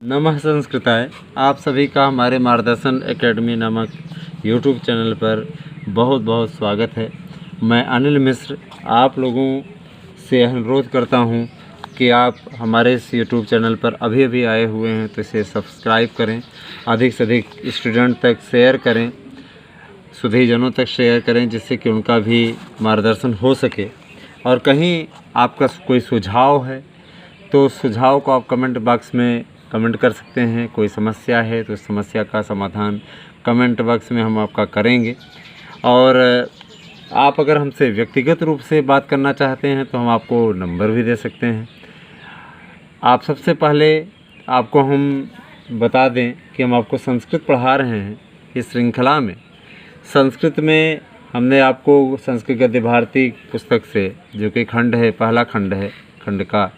नमः संस्कृताय। आप सभी का हमारे मार्गदर्शन एकेडमी नामक यूट्यूब चैनल पर बहुत बहुत स्वागत है। मैं अनिल मिश्र आप लोगों से अनुरोध करता हूं कि आप हमारे इस यूट्यूब चैनल पर अभी आए हुए हैं तो इसे सब्सक्राइब करें, अधिक से अधिक स्टूडेंट तक शेयर करें, सुधीजनों तक शेयर करें, जिससे कि उनका भी मार्गदर्शन हो सके। और कहीं आपका कोई सुझाव है तो सुझाव को आप कमेंट बॉक्स में कमेंट कर सकते हैं। कोई समस्या है तो समस्या का समाधान कमेंट बॉक्स में हम आपका करेंगे। और आप अगर हमसे व्यक्तिगत रूप से बात करना चाहते हैं तो हम आपको नंबर भी दे सकते हैं। आप सबसे पहले आपको हम बता दें कि हम आपको संस्कृत पढ़ा रहे हैं। इस श्रृंखला में संस्कृत में हमने आपको संस्कृत गद्य भारती पुस्तक से, जो कि खंड है, पहला खंड है खंड का,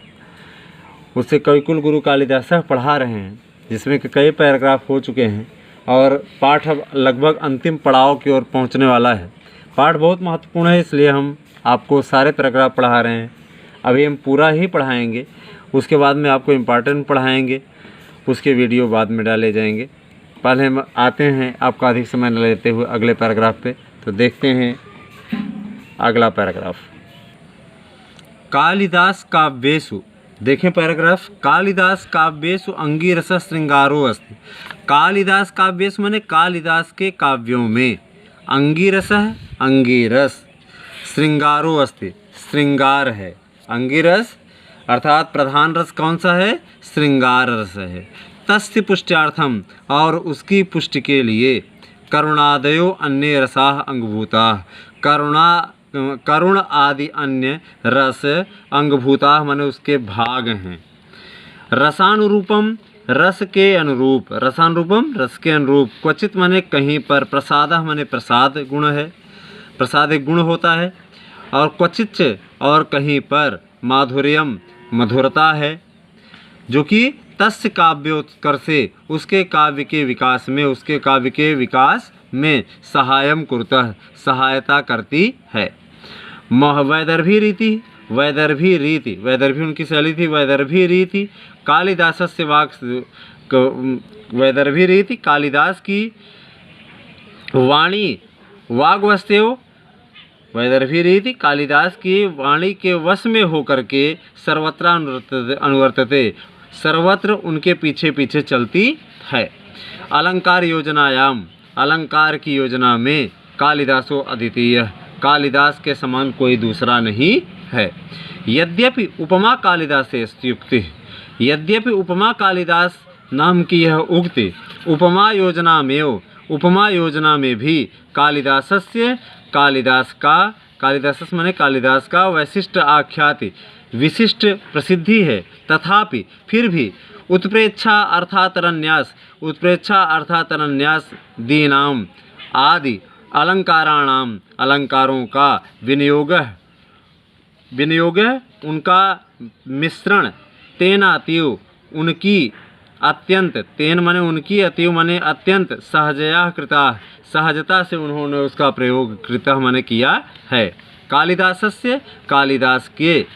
उससे कविकुल गुरु कालिदास पढ़ा रहे हैं, जिसमें कि कई पैराग्राफ हो चुके हैं और पाठ अब लगभग अंतिम पड़ाव की ओर पहुंचने वाला है। पाठ बहुत महत्वपूर्ण है, इसलिए हम आपको सारे पैराग्राफ पढ़ा रहे हैं। अभी हम पूरा ही पढ़ाएंगे, उसके बाद में आपको इम्पॉर्टेंट पढ़ाएंगे, उसके वीडियो बाद में डाले जाएंगे। पहले हम आते हैं आपका अधिक समय न लेते हुए अगले पैराग्राफ पे। तो देखते हैं अगला पैराग्राफ। कालिदास काव्येषु, देखें पैराग्राफ, कालिदास काव्येषु अंगिरस श्रृंगारो अस्ति। कालिदास काव्येषु माने कालिदास के काव्यों में, अंगिरस अंगिरस, श्रृंगारो अस्ति श्रृंगार है। अंगिरस अर्थात प्रधान रस कौन सा है? श्रृंगार रस है। तस्य पुष्ट्यार्थम, और उसकी पुष्टि के लिए, करुणादयो अन्य रसाः अंगभूताः, करुण आदि अन्य रस अंगभूता माने उसके भाग हैं। रसानुरूपम, रस के अनुरूप, रसानुरूपम रस के अनुरूप, क्वचित माने कहीं पर, प्रसादः माने प्रसाद गुण है, प्रसाद एक गुण होता है, और क्वचित और कहीं पर, माधुर्यम मधुरता है, जो कि तस्य काव्योत्कर्षे उसके काव्य के विकास में, उसके काव्य के विकास में सहायम कुरुतः सहायता करती है। वैदर्भी रीति, वैदर्भी रीति, वैदर्भी उनकी शैली थी, वैदर्भी रीति कालिदासस्य वाक्, वैदर्भी रीति कालिदास की वाणी वाग्वस्तेव, वैदर्भी रीति कालिदास की वाणी के वश में होकर के सर्वत्र अनुवर्तते, सर्वत्र उनके पीछे पीछे चलती है। अलंकार योजनायाम, अलंकार की योजना में कालिदासो अद्वितीय, कालिदास के समान कोई दूसरा नहीं है। यद्यपि उपमा कालिदास युक्ति, यद्यपि उपमा कालिदास नाम की यह उक्ति उपमा योजना में, उपमा योजना में भी कालिदासस्य, कालिदास का, कालिदास माने कालिदास का वैशिष्ट आख्याति, विशिष्ट प्रसिद्धि है। तथापि फिर भी उत्प्रेक्षा अर्थात अन्यास, उत्प्रेक्षा अर्थात अन्यास दीनाम आदि अलंकाराणाम, अलंकारों का विनियोग, विनियोग उनका मिश्रण, तेनातीव उनकी अत्यंत, तेन माने उनकी, अतीव माने अत्यंत, सहजया कृता सहजता से उन्होंने उसका प्रयोग कृतः माने किया है। कालिदासस्य, कालिदास के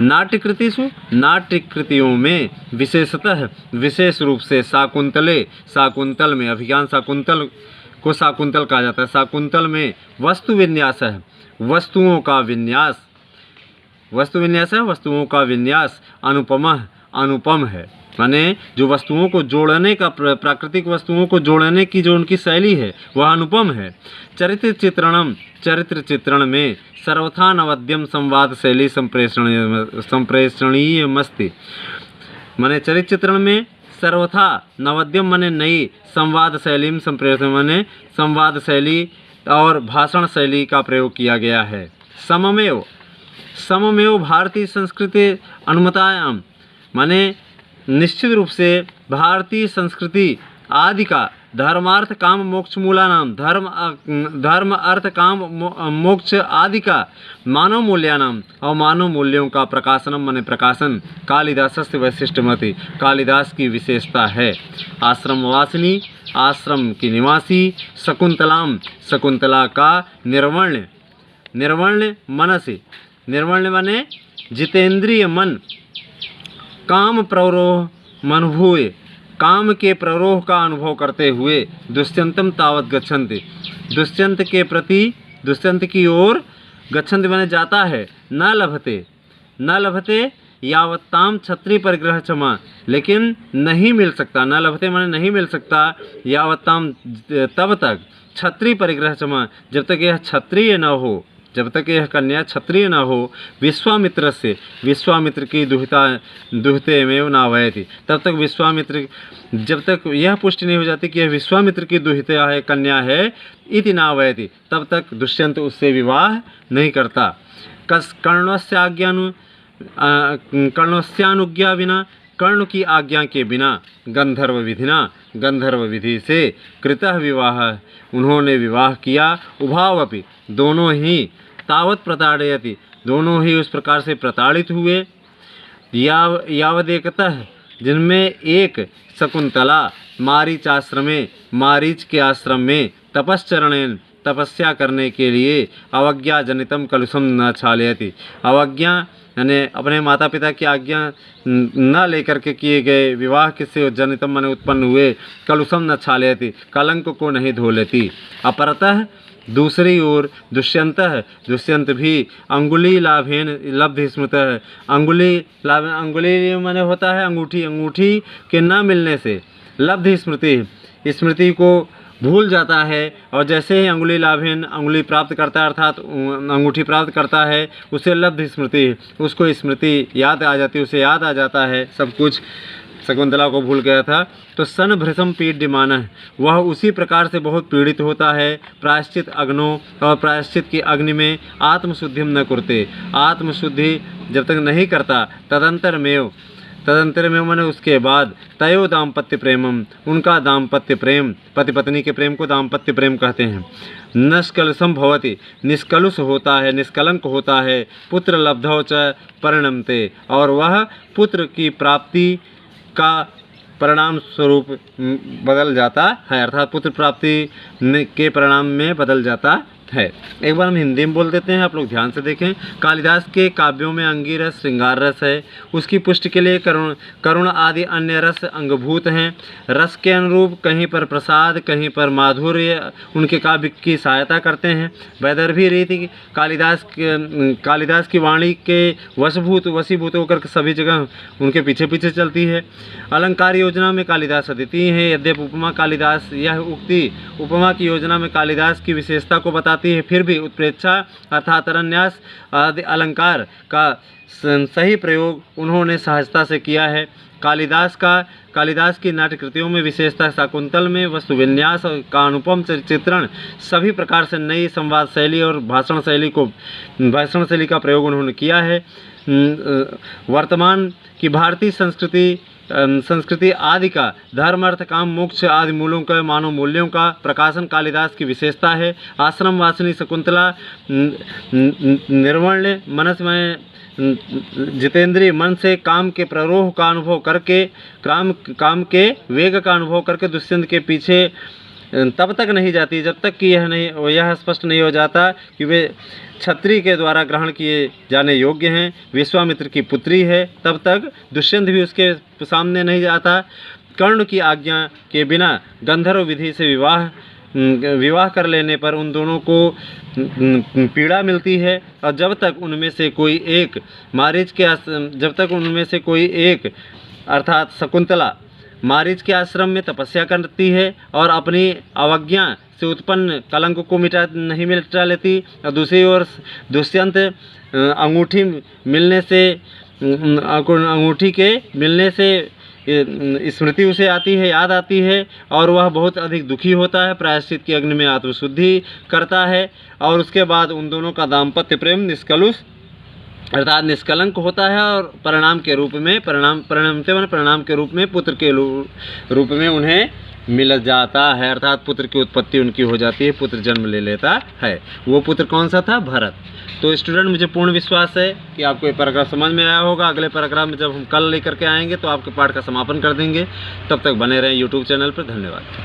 नाट्यकृतिषु, नाट्यकृतियों में, विशेषतः विशेष रूप से शाकुंतले, शाकुंतल में, अभिज्ञान शाकुंतल को शाकुंतल कहा जाता है, शाकुंतल में वस्तु विन्यास है, वस्तुओं का विन्यास, वस्तु विन्यास है, वस्तुओं का विन्यास अनुपम, अनुपम है, माने जो वस्तुओं को जोड़ने का, प्राकृतिक वस्तुओं को जोड़ने की जो उनकी शैली है वह अनुपम है। चरित्र चित्रणम, चरित्र चित्रण में सर्वथा नवद्यम संवाद शैली संप्रेषणीय मस्ति, माने चरित्र चित्रण में सर्वथा नवद्यम माने नई, संवाद शैली संप्रेषण माने संवाद शैली और भाषण शैली का प्रयोग किया गया है। सममेव, सममेव भारतीय संस्कृति अनुमतायाम, माने निश्चित रूप से भारतीय संस्कृति आदि का धर्मार्थ काम मोक्ष मूला नाम, धर्म अर्थ काम मोक्ष आदि का मानव मूल्यानाम, और मानव मूल्यों का प्रकाशनम माने प्रकाशन, कालिदासस्य वैशिष्ट्यमति, कालिदास की विशेषता है। आश्रमवासिनी, आश्रम की निवासी, शकुंतलाम, शकुंतला का निर्वण्य, निर्वण्य मनसी, निर्वण्य माने जितेंद्रिय मन, काम प्रवरोह मनभूय, काम के प्ररोह का अनुभव करते हुए दुष्यंतम तावत गच्छन्ति, दुष्यंत की ओर गच्छन्ति माने जाता है। न लभते यावत्ताम छत्री परिग्रह क्षमा, लेकिन नहीं मिल सकता, न लभते माने नहीं मिल सकता, यावत्ताम तब तक, छत्री परिग्रह क्षमा जब तक यह क्षत्रिय न हो, जब तक यह कन्या क्षत्रिय न हो, विश्वामित्र की दुहिते में नावयति, तब तक विश्वामित्र, जब तक यह पुष्टि नहीं हो जाती कि यह विश्वामित्र की दुहिता है, कन्या है, इति नावयति, तब तक दुष्यंत उससे विवाह नहीं करता। कर्णस्यानुज्ञा बिना, कर्ण की आज्ञा के बिना, गंधर्व विधि से कृतः विवाह, उन्होंने विवाह किया, उभावपि दोनों ही, तावत प्रताड़यति दोनों ही उस प्रकार से प्रताड़ित हुए, यावदेकतः जिनमें एक, शकुंतला मारीच के आश्रम में तपश्चरणेन तपस्या करने के लिए, अवज्ञा जनितम कलुषम न क्षालयति, अवज्ञा यानी अपने माता पिता की आज्ञा न लेकर के किए गए विवाह किससे जनितम माने उत्पन्न हुए, कलुषम न क्षालयति कलंक को नहीं धो लेती। अपरतः दूसरी ओर दुष्यंत भी अंगुली लाभेन लब्ध स्मृतः, अंगुली माने होता है अंगूठी के न मिलने से, लब्ध स्मृति को भूल जाता है, और जैसे ही अंगुली लाभेन अंगुली प्राप्त करता है अर्थात अंगूठी प्राप्त करता है, उसे लब्ध स्मृति, उसको स्मृति याद आ जाती है, उसे याद आ जाता है सब कुछ, शकुंतला को भूल गया था। तो सन भृशम पीड्यमान, वह उसी प्रकार से बहुत पीड़ित होता है। प्रायश्चित अग्नो, और प्रायश्चित की अग्नि में आत्मशुद्धिम न कुरते, आत्मशुद्धि जब तक नहीं करता, तदंतर में मैंने उसके बाद, तयो दाम्पत्य प्रेमम, उनका दाम्पत्य प्रेम, पति पत्नी के प्रेम को दाम्पत्य प्रेम कहते हैं। निष्कलुषम भवति, निष्कलुष होता है, निष्कलंक होता है। पुत्र लब्धौ च परिणमते, और वह पुत्र की प्राप्ति का परिणाम स्वरूप बदल जाता है, अर्थात पुत्र प्राप्ति के परिणाम में बदल जाता है। एक बार हम हिंदी में बोल देते हैं, आप लोग ध्यान से देखें। कालिदास के काव्यों में अंगिरस श्रृंगार रस है, उसकी पुष्टि के लिए करुण आदि अन्य रस अंगभूत हैं। रस के अनुरूप कहीं पर प्रसाद, कहीं पर माधुर्य उनके काव्य की सहायता करते हैं। वैदर्भी रीति कालिदास की वाणी के वशीभूत होकर सभी जगह उनके पीछे पीछे चलती है। अलंकार योजना में कालिदास अद्वितीय है, यद्यपि उपमा कालिदास, यह उक्ति उपमा की योजना में कालिदास की विशेषता को बताती है, फिर भी उत्प्रेक्षा अर्थात अरण्यास आदि अलंकार का सही प्रयोग उन्होंने सहजता से किया है। कालिदास की नाट्य कृतियों में विशेषता शाकुंतल में वस्तु विन्यास का अनुपम चित्रण, सभी प्रकार से नई संवाद शैली और भाषण शैली का प्रयोग उन्होंने किया है। वर्तमान की भारतीय संस्कृति आदि का धर्म अर्थ काम मोक्ष आदि मूलों का मानव मूल्यों का प्रकाशन कालिदास की विशेषता है। आश्रम वासिनी शकुंतला निर्वर्ण मनस में जितेंद्रिय मन से काम के प्ररोह का अनुभव करके, काम के वेग का अनुभव करके दुष्यंत के पीछे तब तक नहीं जाती जब तक कि यह स्पष्ट नहीं हो जाता कि वे क्षत्रिय के द्वारा ग्रहण किए जाने योग्य हैं, विश्वामित्र की पुत्री है। तब तक दुष्यंत भी उसके सामने नहीं जाता। कर्ण की आज्ञा के बिना गंधर्व विधि से विवाह कर लेने पर उन दोनों को पीड़ा मिलती है, और जब तक उनमें से कोई एक अर्थात शकुंतला मारीच के आश्रम में तपस्या करती है और अपनी अवज्ञा से उत्पन्न कलंक को नहीं मिटा लेती, और दूसरी ओर दुष्यंत अंगूठी के मिलने से स्मृति उसे याद आती है, और वह बहुत अधिक दुखी होता है। प्रायश्चित की अग्नि में आत्मशुद्धि करता है, और उसके बाद उन दोनों का दाम्पत्य प्रेम अर्थात निष्कलंक होता है, और परिणाम के रूप में पुत्र के रूप में उन्हें मिल जाता है, अर्थात पुत्र की उत्पत्ति उनकी हो जाती है, पुत्र जन्म ले लेता है। वो पुत्र कौन सा था? भरत। तो स्टूडेंट, मुझे पूर्ण विश्वास है कि आपको ये पैराग्राफ समझ में आया होगा। अगले पैराग्राफ में जब हम कल लेकर के आएंगे तो आपके पाठ का समापन कर देंगे। तब तक बने रहें यूट्यूब चैनल पर। धन्यवाद।